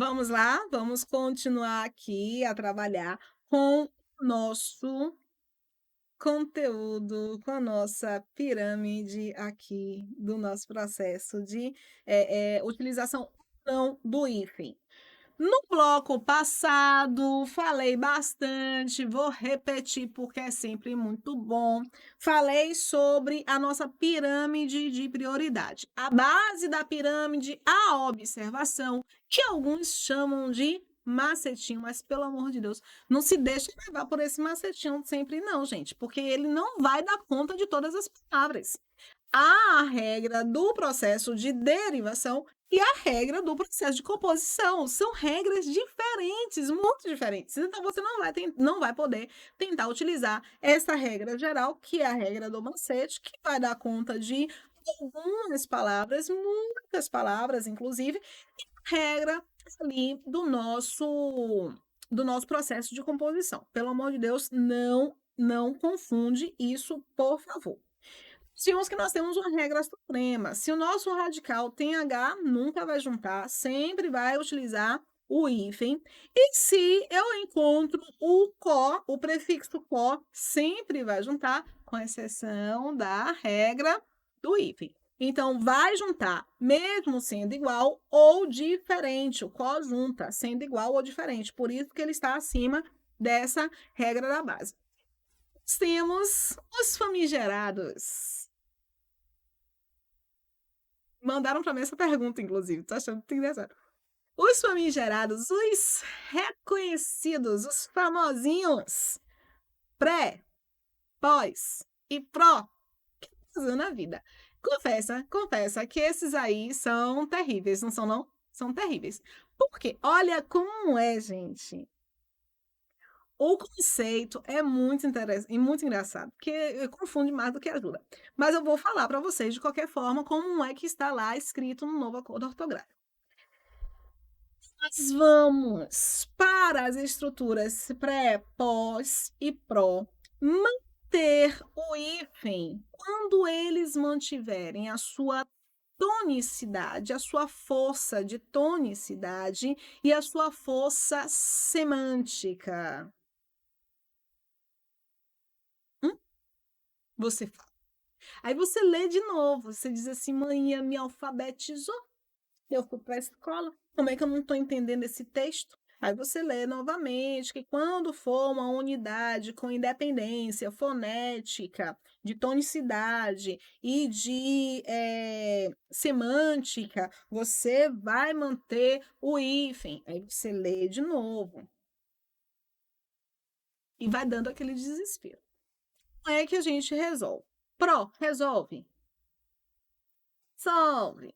Vamos lá, vamos continuar aqui a trabalhar com o nosso conteúdo, com a nossa pirâmide aqui do nosso processo de, utilização ou não do hífen. No bloco passado, falei bastante, vou repetir porque é sempre muito bom. Falei sobre a nossa pirâmide de prioridade. A base da pirâmide, a observação, que alguns chamam de macetinho, mas pelo amor de Deus, não se deixe levar por esse macetinho sempre, não, gente, porque ele não vai dar conta de todas as palavras. Há a regra do processo de derivação e a regra do processo de composição. São regras diferentes, muito diferentes. Então, você não vai poder tentar utilizar essa regra geral, que é a regra do macete, que vai dar conta de algumas palavras, muitas palavras, inclusive, e a regra ali do nosso processo de composição. Pelo amor de Deus, não confunde isso, por favor. Tínhamos que nós temos uma regra suprema. Se o nosso radical tem H, nunca vai juntar, sempre vai utilizar o hífen. E se eu encontro o có, o prefixo có, sempre vai juntar, com exceção da regra do hífen. Então, vai juntar, mesmo sendo igual ou diferente. O có junta, sendo igual ou diferente. Por isso que ele está acima dessa regra da base. Temos os famigerados. Mandaram para mim essa pergunta, inclusive, tô achando muito engraçado. Os famigerados, os reconhecidos, os famosinhos, pré, pós e pró, que usam na vida. Confessa que esses aí são terríveis, não são não? São terríveis. Por quê? Olha como é, gente. O conceito é muito interessante e muito engraçado, porque confunde mais do que ajuda. Mas eu vou falar para vocês, de qualquer forma, como é que está lá escrito no novo acordo ortográfico. Nós vamos para as estruturas pré, pós e pró manter o hífen quando eles mantiverem a sua tonicidade, a sua força de tonicidade e a sua força semântica. Você fala. Aí você lê de novo, você diz assim: "Mãe me alfabetizou, eu fui para a escola, como é que eu não estou entendendo esse texto?". Aí você lê novamente que quando for uma unidade com independência fonética, de tonicidade e de, semântica, você vai manter o hífen. Aí você lê de novo. E vai dando aquele desespero. Como é que a gente resolve? Pró, resolve? Resolve.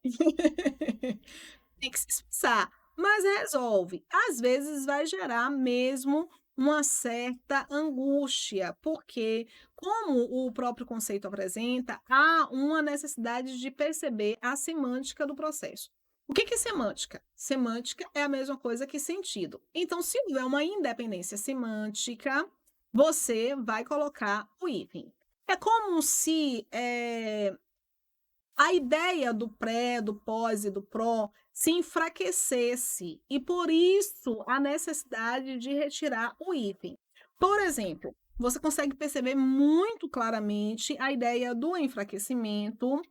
Tem que se esforçar, mas resolve. Às vezes vai gerar mesmo uma certa angústia, porque, como o próprio conceito apresenta, há uma necessidade de perceber a semântica do processo. O que que é semântica? Semântica é a mesma coisa que sentido. Então, se houver uma independência semântica, você vai colocar o hífen. É como se, a ideia do pré, do pós e do pró se enfraquecesse, e por isso a necessidade de retirar o hífen. Por exemplo, você consegue perceber muito claramente a ideia do enfraquecimento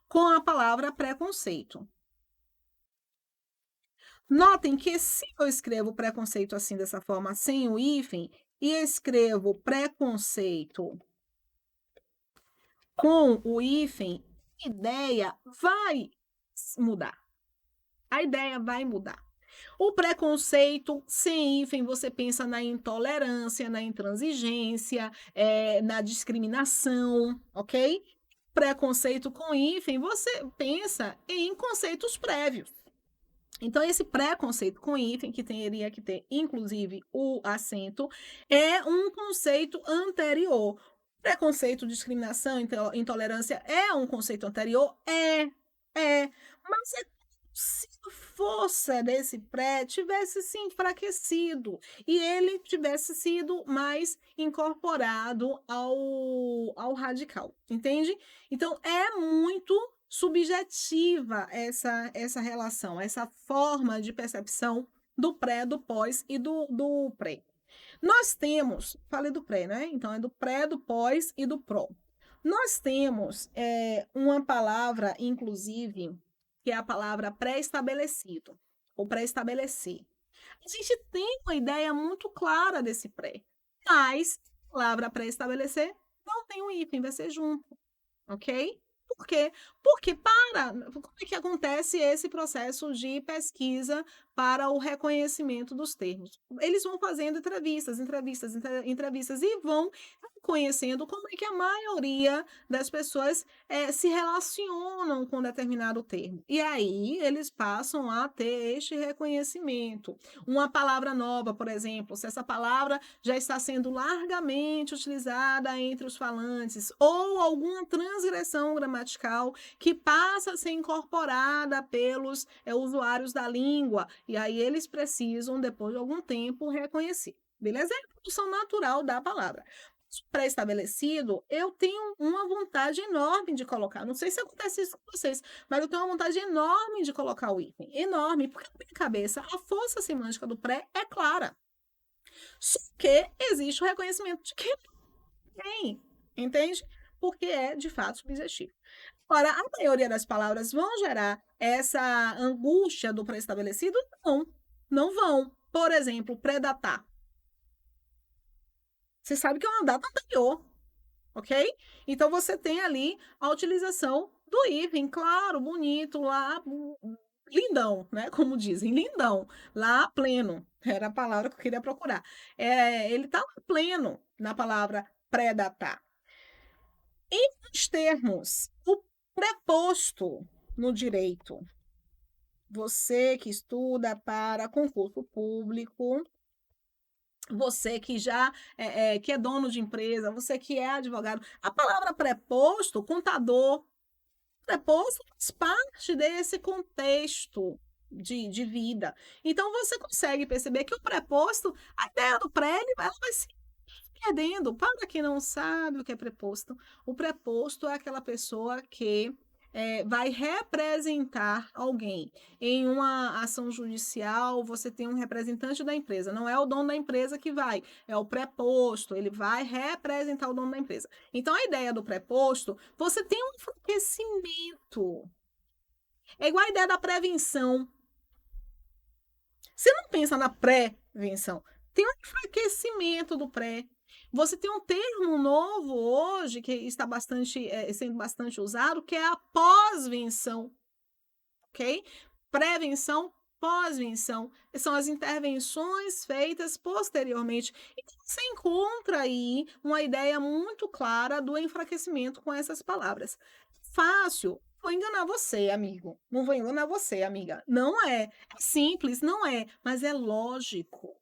com a palavra preconceito. Notem que se eu escrevo preconceito assim, dessa forma, sem o hífen, e escrevo preconceito com o hífen, a ideia vai mudar. A ideia vai mudar. O preconceito sem hífen, você pensa na intolerância, na intransigência, na discriminação, ok? Preconceito com hífen, você pensa em conceitos prévios. Então, esse preconceito com hífen, que teria que ter, inclusive, o acento, é um conceito anterior. Preconceito, discriminação, intolerância é um conceito anterior? Mas é como se a força desse pré tivesse se enfraquecido e ele tivesse sido mais incorporado ao radical, entende? Então, é muito subjetiva essa relação, essa forma de percepção do pré, do pós e do pré. Nós temos, falei do pré, né? Então é do pré, do pós e do pró. Nós temos uma palavra, inclusive, que é a palavra pré-estabelecido, ou pré-estabelecer. A gente tem uma ideia muito clara desse pré, mas a palavra pré-estabelecer não tem um hífen, vai ser junto, ok? Por quê? Porque como é que acontece esse processo de pesquisa para o reconhecimento dos termos? Eles vão fazendo entrevistas e vão conhecendo como é que a maioria das pessoas se relacionam com determinado termo. E aí eles passam a ter este reconhecimento. Uma palavra nova, por exemplo, se essa palavra já está sendo largamente utilizada entre os falantes, ou alguma transgressão gramatical que passa a ser incorporada pelos usuários da língua, e aí eles precisam, depois de algum tempo, reconhecer. Beleza? É a produção natural da palavra. Pré-estabelecido, eu tenho uma vontade enorme de colocar. Não sei se acontece isso com vocês, mas eu tenho uma vontade enorme de colocar o hífen. Enorme, porque na minha cabeça a força semântica do pré é clara. Só que existe o reconhecimento de que tem, entende? Porque é, de fato, subjetivo. Ora, a maioria das palavras vão gerar essa angústia do pré-estabelecido? Não, não vão. Por exemplo, predatar. Você sabe que é uma data anterior, ok? Então, você tem ali a utilização do hífen, claro, bonito, lá, lindão, né? Como dizem, lindão, lá pleno, era a palavra que eu queria procurar. Ele está pleno na palavra predatar. Em os termos, o preposto no direito, você que estuda para concurso público, você que já que é dono de empresa, você que é advogado, a palavra preposto, contador, preposto faz parte desse contexto de vida. Então, você consegue perceber que o preposto, a ideia do pré, ela vai se perdendo. Para quem não sabe o que é preposto, o preposto é aquela pessoa que vai representar alguém. Em uma ação judicial, você tem um representante da empresa. Não é o dono da empresa que vai, é o preposto. Ele vai representar o dono da empresa. Então, a ideia do preposto, você tem um enfraquecimento. É igual a ideia da prevenção. Você não pensa na prevenção. Tem um enfraquecimento do pré. Você tem um termo novo hoje que está sendo bastante usado, que é a pós-venção, ok? Prevenção, pós-venção, são as intervenções feitas posteriormente. Então, você encontra aí uma ideia muito clara do enfraquecimento com essas palavras. Fácil, vou enganar você, amigo. Não vou enganar você, amiga. Não é. É simples, não é, mas é lógico.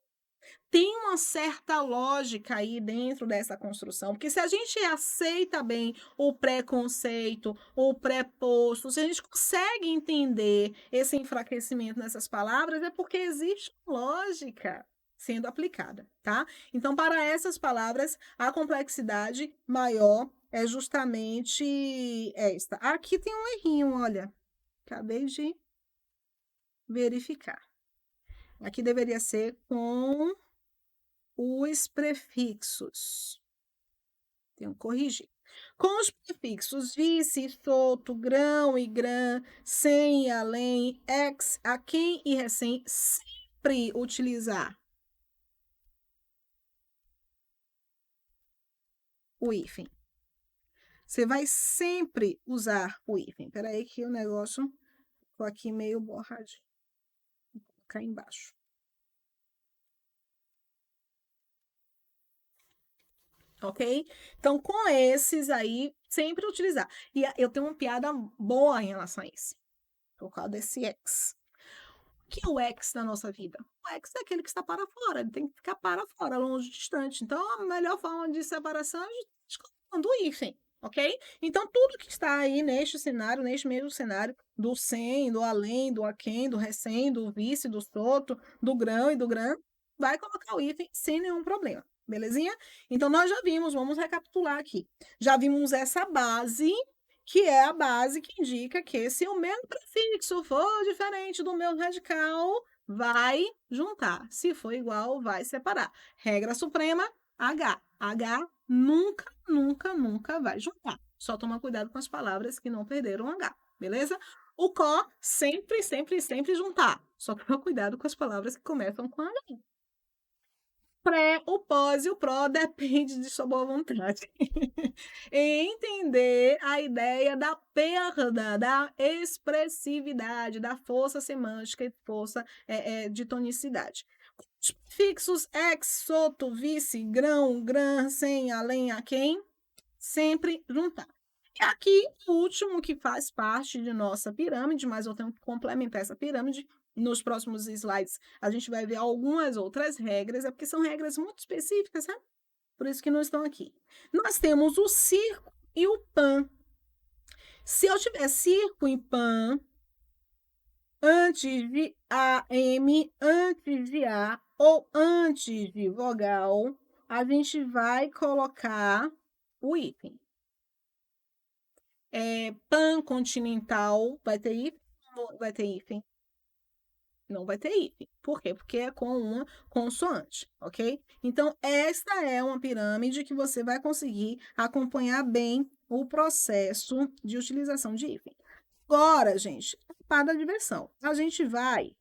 Tem uma certa lógica aí dentro dessa construção, porque se a gente aceita bem o preconceito, o preposto, se a gente consegue entender esse enfraquecimento nessas palavras, é porque existe lógica sendo aplicada, tá? Então, para essas palavras, a complexidade maior é justamente esta. Aqui tem um errinho, olha. Acabei de verificar. Aqui deveria ser com os prefixos. Tenho que corrigir. Com os prefixos vice, solto, grão e grã, sem e além, ex, a quem e recém, sempre utilizar o hífen. Você vai sempre usar o hífen. Espera aí que o negócio ficou aqui meio borradinho. Vou colocar embaixo. Ok? Então, com esses aí, sempre utilizar. E eu tenho uma piada boa em relação a isso, por causa desse ex. O que é o ex na nossa vida? O ex é aquele que está para fora, ele tem que ficar para fora, longe, distante. Então, a melhor forma de separação é colocando o hífen, ok? Então, tudo que está aí neste cenário, neste mesmo cenário, do sem, do além, do aquém, do recém, do vice, do solto, do grão e do grã, vai colocar o hífen sem nenhum problema. Belezinha? Então, nós já vimos, vamos recapitular aqui. Já vimos essa base, que é a base que indica que se o meu prefixo for diferente do meu radical, vai juntar. Se for igual, vai separar. Regra suprema, H. H nunca, nunca, nunca vai juntar. Só toma cuidado com as palavras que não perderam H, beleza? O có sempre, sempre, sempre juntar. Só toma cuidado com as palavras que começam com H. Pré, o pós e o pró depende de sua boa vontade. Em entender a ideia da perda da expressividade, da força semântica e força de tonicidade. Os prefixos ex, soto, vice, grão, gran, sem, além, a quem, sempre juntar. E aqui, o último que faz parte de nossa pirâmide, mas eu tenho que complementar essa pirâmide. Nos próximos slides, a gente vai ver algumas outras regras, é porque são regras muito específicas, né? Por isso que não estão aqui. Nós temos o circo e o pan. Se eu tiver circo e pan antes de AM, antes de A ou antes de vogal, a gente vai colocar o hífen. Pan continental vai ter hífen? Não vai ter hífen. Não vai ter hífen. Por quê? Porque é com uma consoante, ok? Então, esta é uma pirâmide que você vai conseguir acompanhar bem o processo de utilização de hífen. Agora, gente, para a diversão, a gente vai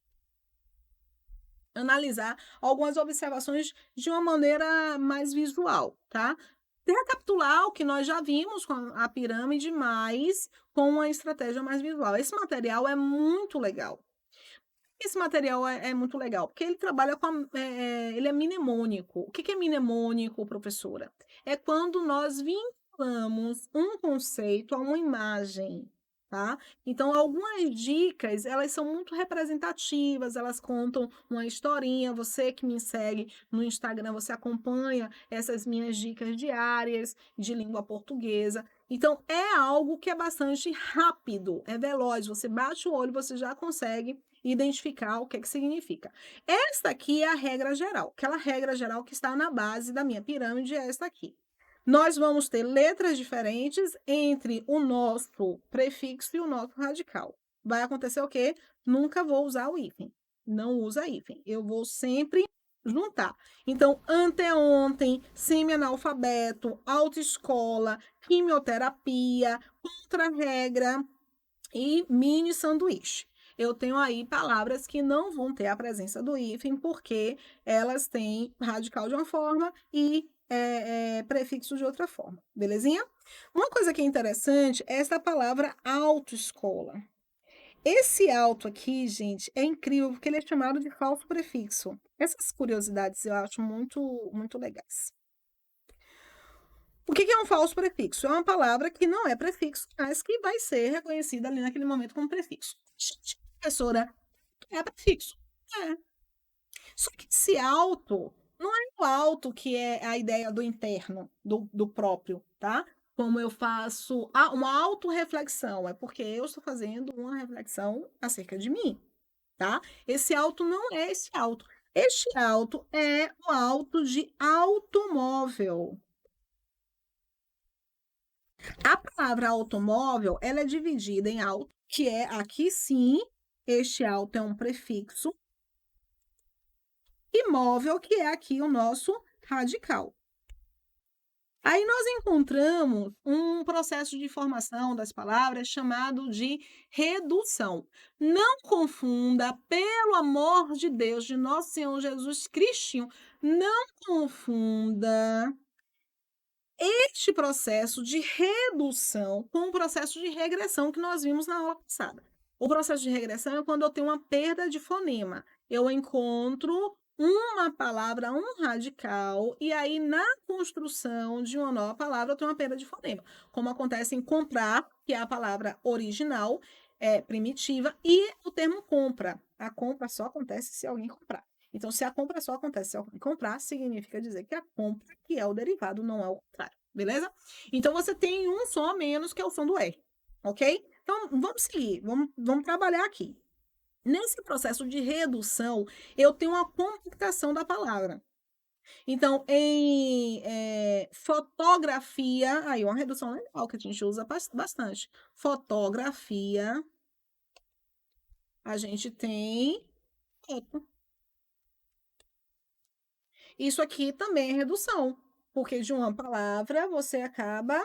analisar algumas observações de uma maneira mais visual, tá? Recapitular o que nós já vimos com a pirâmide, mas com uma estratégia mais visual. Esse material é muito legal. Esse material é muito legal, porque ele trabalha com ele é mnemônico. O que é mnemônico, professora? É quando nós vinculamos um conceito a uma imagem, tá? Então, algumas dicas, elas são muito representativas, elas contam uma historinha. Você que me segue no Instagram, você acompanha essas minhas dicas diárias de língua portuguesa. Então, é algo que é bastante rápido, é veloz. Você bate o olho, você já consegue identificar o que significa. Esta aqui é a regra geral. Aquela regra geral que está na base da minha pirâmide é esta aqui. Nós vamos ter letras diferentes entre o nosso prefixo e o nosso radical. Vai acontecer o quê? Nunca vou usar o hífen. Não usa hífen. Eu vou sempre juntar. Então, anteontem, semi-analfabeto, autoescola, quimioterapia, contra-regra e mini sanduíche. Eu tenho aí palavras que não vão ter a presença do hífen, porque elas têm radical de uma forma e prefixo de outra forma, belezinha? Uma coisa que é interessante é essa palavra autoescola. Esse auto aqui, gente, é incrível, porque ele é chamado de falso prefixo. Essas curiosidades eu acho muito, muito legais. O que é um falso prefixo? É uma palavra que não é prefixo, mas que vai ser reconhecida ali naquele momento como prefixo. Professora, é prefixo. É. Só que esse alto não é o alto que é a ideia do interno, do próprio, tá? Como eu faço uma autorreflexão, é porque eu estou fazendo uma reflexão acerca de mim, tá? Esse alto não é esse alto. Este alto é o alto de automóvel. A palavra automóvel, ela é dividida em auto, que é aqui sim, este auto é um prefixo, e móvel, que é aqui o nosso radical. Aí nós encontramos um processo de formação das palavras chamado de redução. Não confunda, pelo amor de Deus, de nosso Senhor Jesus Cristinho, não confunda este processo de redução com o processo de regressão que nós vimos na aula passada. O processo de regressão é quando eu tenho uma perda de fonema. Eu encontro uma palavra, um radical, e aí na construção de uma nova palavra eu tenho uma perda de fonema. Como acontece em comprar, que é a palavra original, primitiva, e o termo compra. A compra só acontece se alguém comprar. Então, se a compra só acontece se alguém comprar, significa dizer que a compra que é o derivado, não é o contrário, beleza? Então, você tem um som a menos, que é o som do R, ok? Então, vamos seguir, vamos trabalhar aqui. Nesse processo de redução, eu tenho uma compactação da palavra. Então, em fotografia, aí uma redução legal que a gente usa bastante. Fotografia, a gente tem alto. Isso aqui também é redução, porque de uma palavra você acaba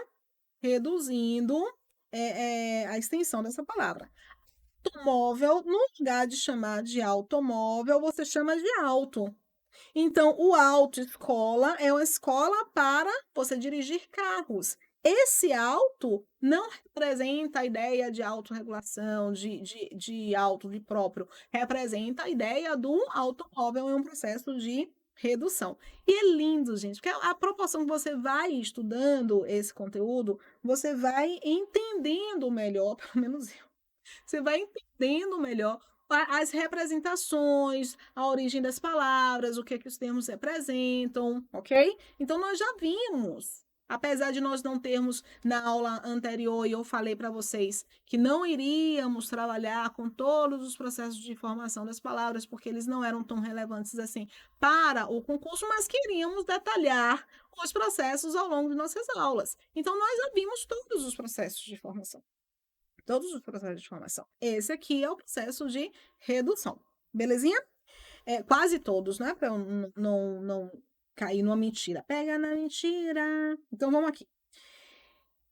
reduzindo a extensão dessa palavra. Automóvel, no lugar de chamar de automóvel, você chama de auto. Então, o autoescola é uma escola para você dirigir carros. Esse auto não representa a ideia de autorregulação, de auto, de próprio. Representa a ideia do automóvel em um processo de redução. E é lindo, gente, porque a proporção que você vai estudando esse conteúdo, você vai entendendo melhor, pelo menos eu, você vai entendendo melhor as representações, a origem das palavras, o que é que os termos representam, ok? Então, nós já vimos, apesar de nós não termos na aula anterior, e eu falei para vocês que não iríamos trabalhar com todos os processos de formação das palavras, porque eles não eram tão relevantes assim para o concurso, mas queríamos detalhar os processos ao longo de nossas aulas. Então, nós já vimos todos os processos de formação. Todos os processos de formação. Esse aqui é o processo de redução. Belezinha? Quase todos, né? Para eu não cair numa mentira. Pega na mentira. Então, vamos aqui.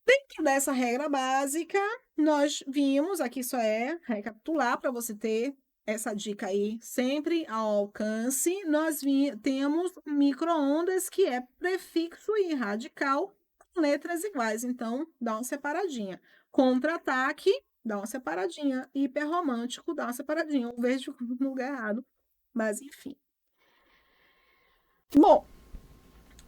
Dentro dessa regra básica, nós vimos, aqui só é recapitular para você ter essa dica aí sempre ao alcance. Nós temos micro-ondas, que é prefixo e radical, com letras iguais. Então, dá uma separadinha. Contra-ataque, dá uma separadinha. Hiperromântico, dá uma separadinha. Eu vejo no lugar errado, mas enfim. Bom,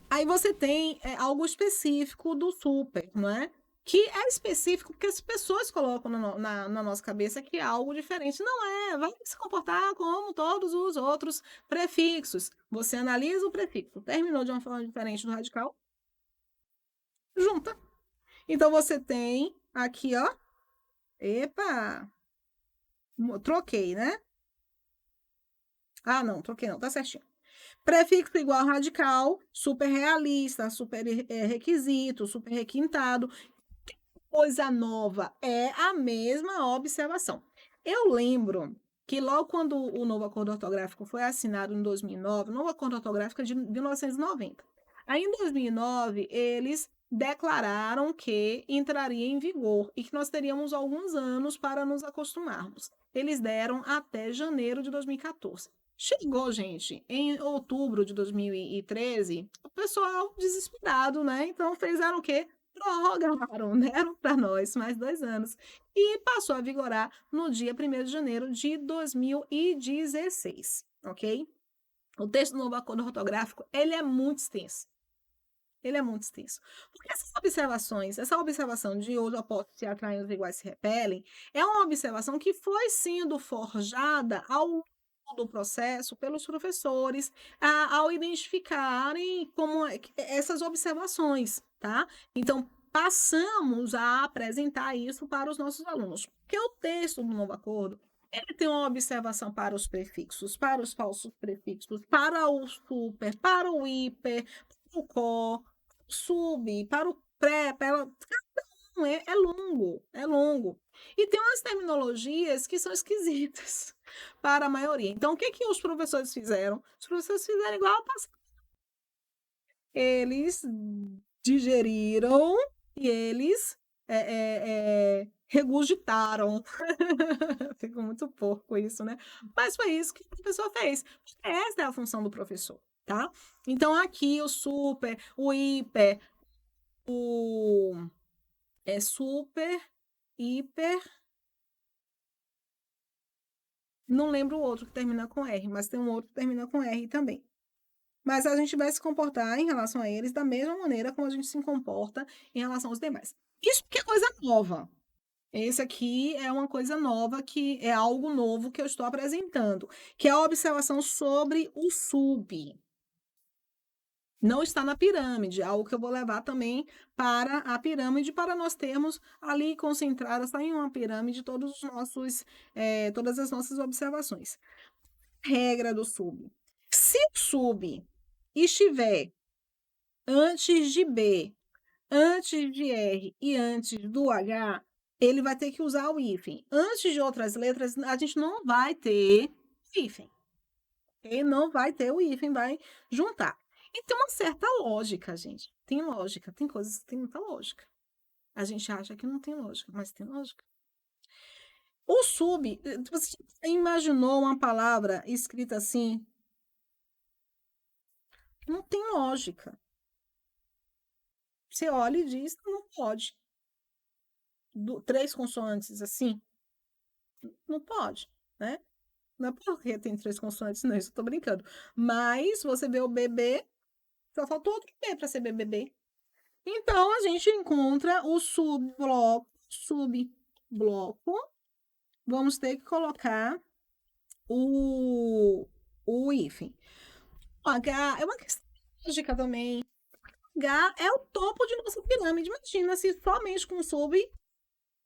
aí você tem algo específico do super, não é? Que é específico porque as pessoas colocam na nossa cabeça que é algo diferente. Não é, vai se comportar como todos os outros prefixos. Você analisa o prefixo, terminou de uma forma diferente do radical, junta. Então, você tem aqui, ó. Epa! Troquei, né? Ah, não, troquei não, tá certinho. Prefixo igual radical, super realista, super requisito, super requintado. Coisa nova, é a mesma observação. Eu lembro que logo quando o novo acordo ortográfico foi assinado em 2009, o novo acordo ortográfico é de 1990. Aí, em 2009, eles declararam que entraria em vigor e que nós teríamos alguns anos para nos acostumarmos. Eles deram até janeiro de 2014. Chegou, gente, em outubro de 2013, o pessoal desesperado, né? Então, fizeram o quê? Prorrogaram, deram para nós mais 2 anos. E passou a vigorar no dia 1º de janeiro de 2016, ok? O texto do novo acordo ortográfico, ele é muito extenso. Ele é muito extenso. Porque essas observações, essa observação de os opostos se atraem, os iguais se repelem, é uma observação que foi sendo forjada ao longo do processo pelos professores, ao identificarem como essas observações, tá? Então, passamos a apresentar isso para os nossos alunos. Porque o texto do novo acordo, ele tem uma observação para os prefixos, para os falsos prefixos, para o super, para o hiper, para o có, sub, para o pré, para cada um é longo, é longo. E tem umas terminologias que são esquisitas para a maioria. Então, o que que os professores fizeram? Os professores fizeram igual a passada. Eles digeriram e eles regurgitaram. Ficou muito porco isso, né? Mas foi isso que a pessoa fez. Essa é a função do professor, tá? Então, aqui o super, o hiper, o super, hiper. Não lembro o outro que termina com R, mas tem um outro que termina com R também. Mas a gente vai se comportar em relação a eles da mesma maneira como a gente se comporta em relação aos demais. Isso que é coisa nova. Esse aqui é uma coisa nova, que é algo novo que eu estou apresentando, que é a observação sobre o sub. Não está na pirâmide, algo que eu vou levar também para a pirâmide, para nós termos ali concentradas em uma pirâmide todos todas as nossas observações. Regra do sub. Se o sub estiver antes de B, antes de R e antes do H, ele vai ter que usar o hífen. Antes de outras letras, a gente não vai ter hífen. E não vai ter o hífen, vai juntar. E tem uma certa lógica, gente. Tem lógica, tem coisas que tem muita lógica. A gente acha que não tem lógica, mas tem lógica. O sub, você imaginou uma palavra escrita assim? Não tem lógica. Você olha e diz, não pode. Três consoantes assim, não pode, né? Não é porque tem três consoantes, não, isso eu tô brincando. Mas você vê o bebê, só faltou outro B para ser BBB. Então a gente encontra o subbloco. Vamos ter que colocar o, o hífen. O H é uma questão lógica também. H é o topo de nossa pirâmide. Imagina se somente com sub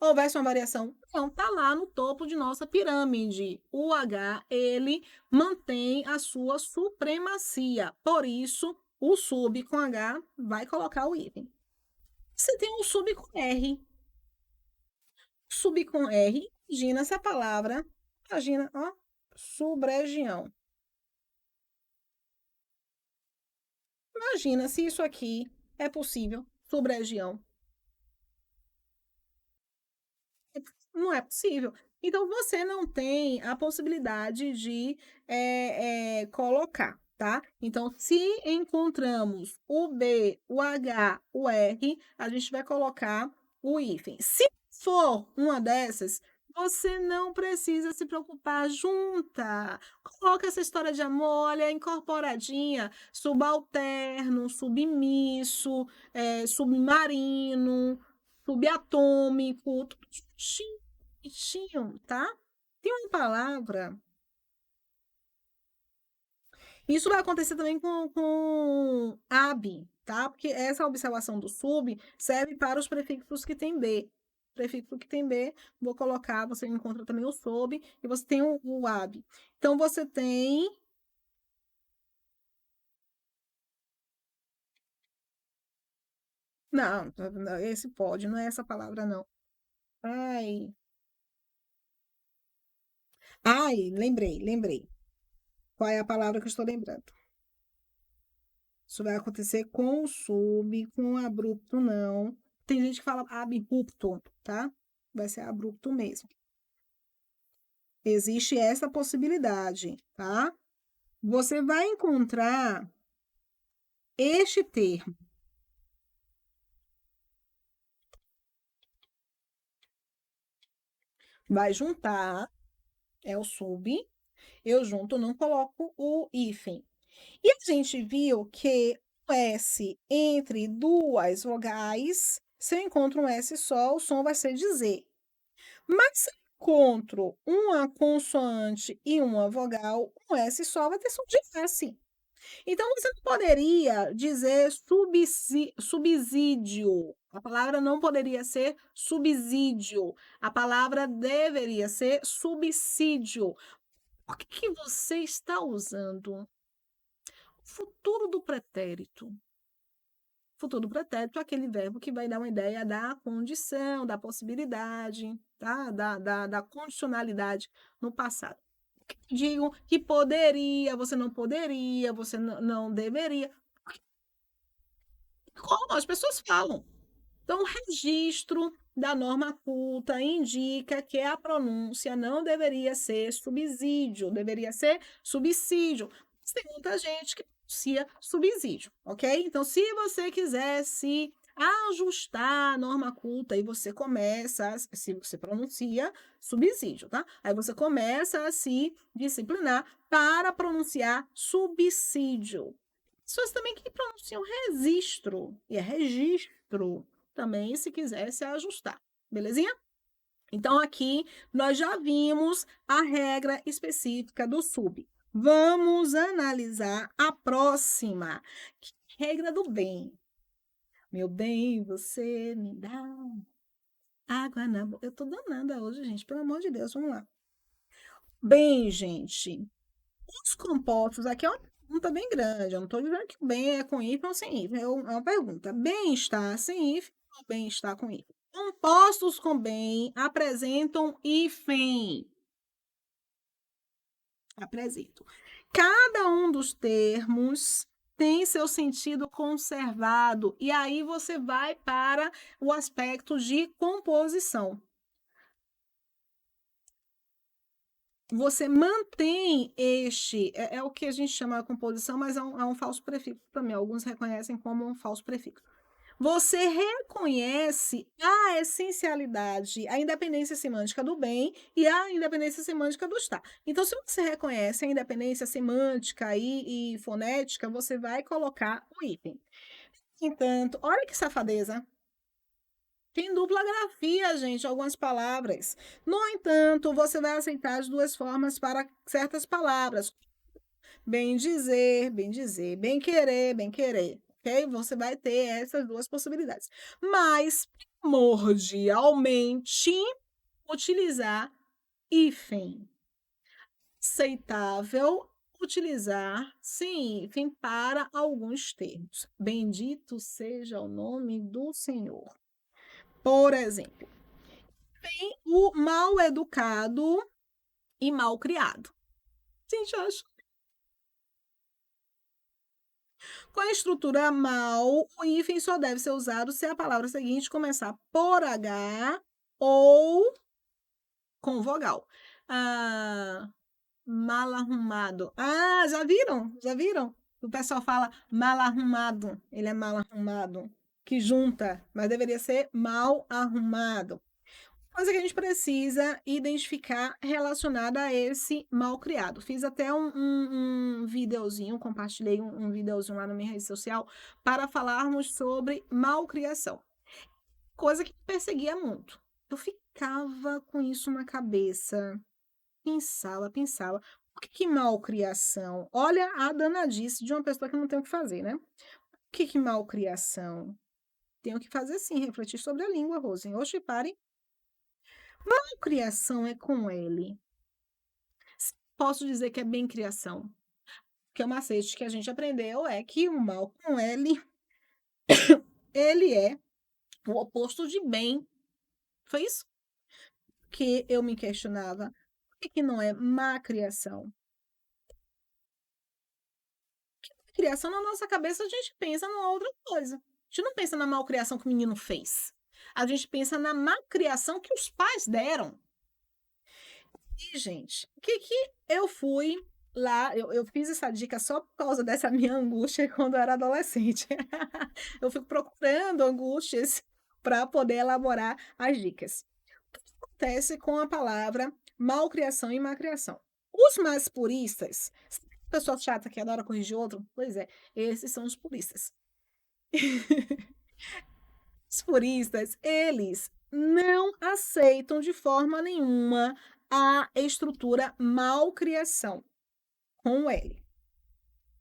houvesse uma variação. Não, tá lá no topo de nossa pirâmide. O H, ele mantém a sua supremacia. Por isso, o sub com H vai colocar o hífen. Você tem um sub com R. Sub com R, imagina essa palavra. Imagina, ó, subregião. Imagina se isso aqui é possível, subregião. Não é possível. Então, você não tem a possibilidade de colocar, tá? Então, se encontramos o B, o H, o R, a gente vai colocar o hífen. Se for uma dessas, você não precisa se preocupar, junta. Coloca essa história de amor, olha, incorporadinha, subalterno, submisso, submarino, subatômico, tudo juntinho, bonitinho, tá? Tem uma palavra. Isso vai acontecer também com ab, tá? Porque essa observação do sub serve para os prefixos que tem B. Prefixo que tem B, vou colocar, você encontra também o sob, e você tem o ab. Então, você tem. Não, esse pode, não é essa palavra, não. Ai. Ai, lembrei. Qual é a palavra que eu estou lembrando? Isso vai acontecer com o sub, com o abrupto, não. Tem gente que fala abrupto, tá? Vai ser abrupto mesmo. Existe essa possibilidade, tá? Você vai encontrar este termo. Vai juntar, é o sub. Eu junto, não coloco o hífen. E a gente viu que o S entre duas vogais, se eu encontro um S só, o som vai ser de Z. Mas se eu encontro uma consoante e uma vogal, um S só vai ter som de S. Então, você não poderia dizer subsídio. A palavra não poderia ser subsídio. A palavra deveria ser subsídio. Por que que você está usando o futuro do pretérito? Futuro do pretérito é aquele verbo que vai dar uma ideia da condição, da possibilidade, tá? Da condicionalidade no passado. Digo que poderia, você não deveria. Como as pessoas falam. Então, o registro da norma culta indica que a pronúncia não deveria ser subsídio, deveria ser subsídio. Mas tem muita gente que pronuncia subsídio, ok? Então, se você quiser se ajustar à norma culta e você começa, se você pronuncia subsídio, tá? Aí você começa a se disciplinar para pronunciar subsídio. Pessoas também que pronunciam registro, e é registro também, se quiser se ajustar, belezinha? Então, aqui nós já vimos a regra específica do sub. Vamos analisar a próxima, que é a regra do bem. Meu bem, você me dá água na boca. Eu tô danada hoje, gente, pelo amor de Deus, vamos lá. Bem, gente, os compostos, aqui é uma pergunta bem grande. Eu não estou dizendo que o bem é com hífen ou sem hífen. É uma pergunta. Bem-estar sem hífen ou bem-estar com hífen? Compostos com bem apresentam hífen. Apresentam. cada um dos termos tem seu sentido conservado, e aí você vai para o aspecto de composição. Você mantém é o que a gente chama de composição, mas é um falso prefixo também, alguns reconhecem como um falso prefixo. Você reconhece a essencialidade, a independência semântica do bem e a independência semântica do estar. Então, se você reconhece a independência semântica e fonética, você vai colocar o hífen. Entanto, olha que safadeza. Tem dupla grafia, gente, algumas palavras. No entanto, você vai aceitar as duas formas para certas palavras. Bem dizer, bem dizer, bem querer, bem querer. Ok? Você vai ter essas duas possibilidades. Mas, primordialmente, utilizar hífen. Aceitável utilizar sem hífen para alguns termos. Bendito seja o nome do Senhor. Por exemplo, tem o mal educado e mal criado. Gente, eu acho. Com a estrutura mal, o hífen só deve ser usado se a palavra seguinte começar por H ou com vogal. Ah, mal arrumado. Ah, já viram? Já viram? O pessoal fala mal arrumado. Ele é mal arrumado. Que junta, mas deveria ser mal arrumado. Coisa que a gente precisa identificar relacionada a esse mal criado. Fiz até um videozinho, compartilhei um videozinho lá na minha rede social para falarmos sobre malcriação. Coisa que me perseguia muito. Eu ficava com isso na cabeça. Pensava. Por que malcriação? Olha a danadice de uma pessoa que não tem o que fazer, né? Por que malcriação? Tenho que fazer sim, refletir sobre a língua, Rose. Oxe, pare. Malcriação é com L. Posso dizer que é bem criação. Porque o macete que a gente aprendeu é que o mal com L, ele é o oposto de bem. Foi isso que eu me questionava. Por que não é má criação? Criação na nossa cabeça a gente pensa numa outra coisa. A gente não pensa na malcriação que o menino fez. A gente pensa na má criação que os pais deram. E, gente, o que eu fui lá, eu fiz essa dica só por causa dessa minha angústia quando eu era adolescente. Eu fico procurando angústias para poder elaborar as dicas. O que acontece com a palavra malcriação e macriação? Os mais puristas, pessoa chata que adora corrigir outro, pois é, esses são os puristas. Os puristas, eles não aceitam de forma nenhuma a estrutura malcriação com o L.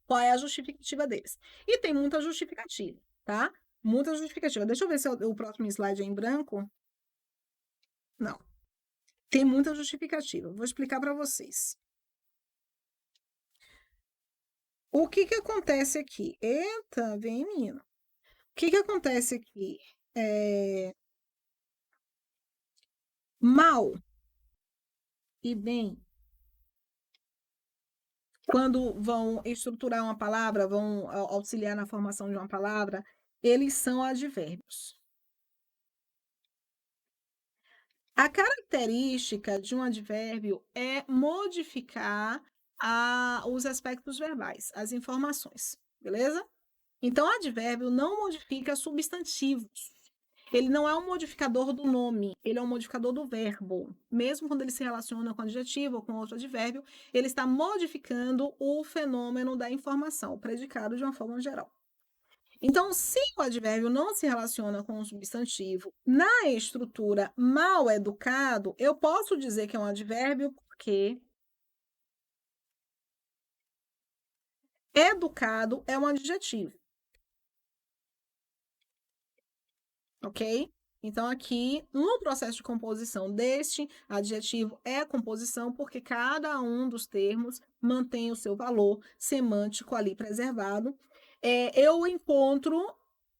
Qual é a justificativa deles? E tem muita justificativa, tá? Muita justificativa. Deixa eu ver se o próximo slide é em branco. Não. Tem muita justificativa. Vou explicar para vocês. O que acontece aqui? Eita, vem, menino. O que acontece aqui? Mal e bem, quando vão estruturar uma palavra, vão auxiliar na formação de uma palavra, eles são advérbios. A característica de um advérbio é modificar os aspectos verbais, as informações, beleza? Então, advérbio não modifica substantivos. Ele não é um modificador do nome, ele é um modificador do verbo. Mesmo quando ele se relaciona com adjetivo ou com outro advérbio, ele está modificando o fenômeno da informação, o predicado de uma forma geral. Então, se o advérbio não se relaciona com o substantivo na estrutura mal educado, eu posso dizer que é um advérbio porque educado é um adjetivo. Ok? Então, aqui, no processo de composição deste adjetivo é composição, porque cada um dos termos mantém o seu valor semântico ali preservado. Eu encontro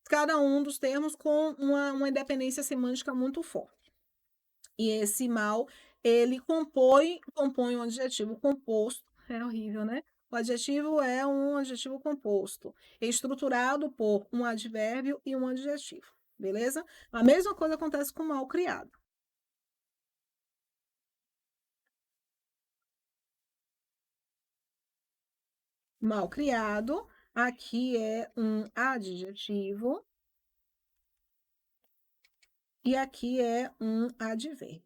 cada um dos termos com uma independência semântica muito forte. E esse mal, ele compõe um adjetivo composto, é horrível, né? O adjetivo é um adjetivo composto, estruturado por um advérbio e um adjetivo, beleza? A mesma coisa acontece com mal criado. Mal criado, aqui é um adjetivo e aqui é um advérbio.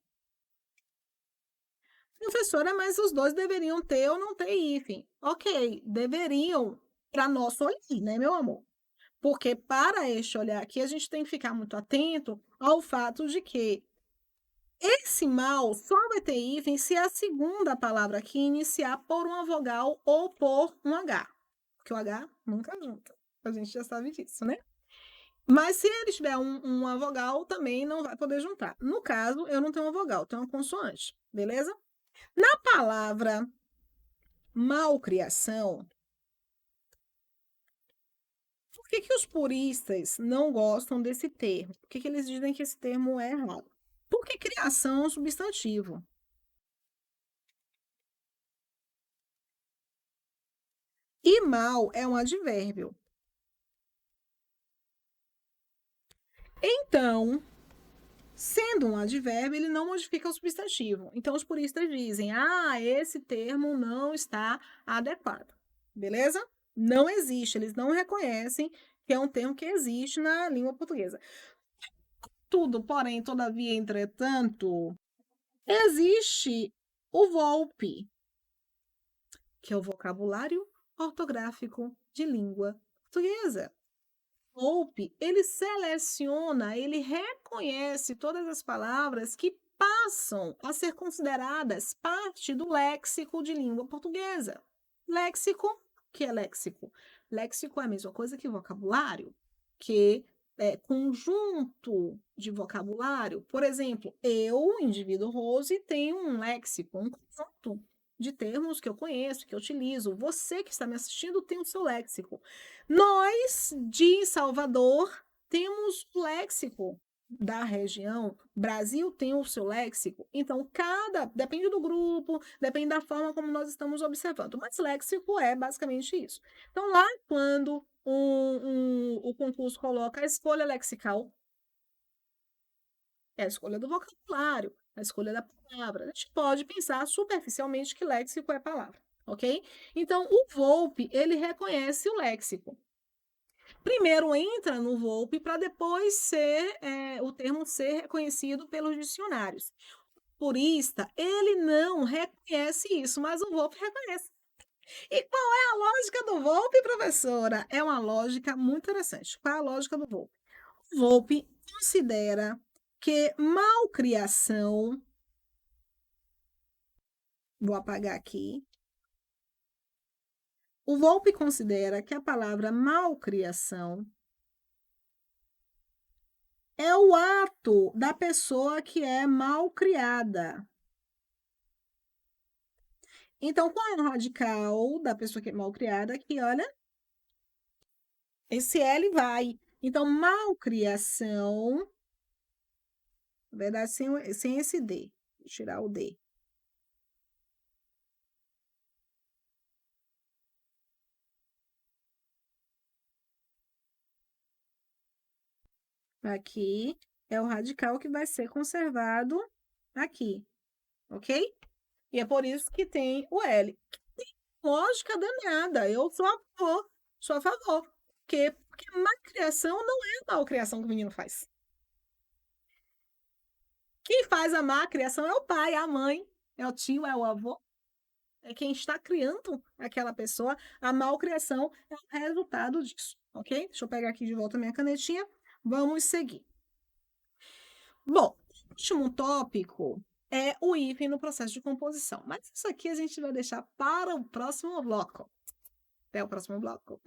Professora, mas os dois deveriam ter ou não ter hífen. Ok, deveriam para nosso olhar, né, meu amor? Porque para este olhar aqui, a gente tem que ficar muito atento ao fato de que esse mal só vai ter hífen se a segunda palavra aqui iniciar por uma vogal ou por um H. Porque o H nunca junta. A gente já sabe disso, né? Mas se ele tiver uma vogal, também não vai poder juntar. No caso, eu não tenho uma vogal, tenho uma consoante, beleza? Na palavra malcriação, por que que os puristas não gostam desse termo? Por que que eles dizem que esse termo é errado? Porque criação é um substantivo. E mal é um advérbio. Então, sendo um advérbio, ele não modifica o substantivo. Então, os puristas dizem: ah, esse termo não está adequado. Beleza? Não existe, eles não reconhecem que é um termo que existe na língua portuguesa. Tudo, porém, todavia, entretanto, existe o VOLPE, que é o vocabulário ortográfico de língua portuguesa. VOLPE, ele seleciona, ele reconhece todas as palavras que passam a ser consideradas parte do léxico de língua portuguesa. Léxico, o que é léxico? Léxico é a mesma coisa que vocabulário, que é conjunto de vocabulário. Por exemplo, eu, indivíduo Rose, tenho um léxico, um conjunto de termos que eu conheço, que eu utilizo. Você que está me assistindo tem o seu léxico. Nós, de Salvador, temos o léxico da região. Brasil tem o seu léxico. Então, depende do grupo, depende da forma como nós estamos observando. Mas léxico é basicamente isso. Então, lá quando o concurso coloca a escolha lexical, é a escolha do vocabulário, a escolha da palavra. A gente pode pensar superficialmente que léxico é palavra, ok? Então, o Volpe, ele reconhece o léxico. Primeiro entra no VOLPE para depois o termo ser reconhecido pelos dicionários. O purista, ele não reconhece isso, mas o VOLPE reconhece. E qual é a lógica do VOLPE, professora? É uma lógica muito interessante. Qual é a lógica do VOLPE? O VOLPE considera que malcriação, vou apagar aqui, o VOLPE considera que a palavra malcriação é o ato da pessoa que é mal criada. Então, qual é o radical da pessoa que é mal criada? Aqui, olha, esse L vai. Então, malcriação, na verdade, sem esse D. Vou tirar o D. Aqui é o radical que vai ser conservado aqui, ok? E é por isso que tem o L. Lógica danada, eu sou a favor, sou a favor. Por quê? Porque malcriação não é a malcriação que o menino faz. Quem faz a má criação é o pai, é a mãe, é o tio, é o avô, é quem está criando aquela pessoa. A malcriação é o resultado disso, ok? Deixa eu pegar aqui de volta a minha canetinha. Vamos seguir. Bom, o último tópico é o hífen no processo de composição. Mas isso aqui a gente vai deixar para o próximo bloco. Até o próximo bloco.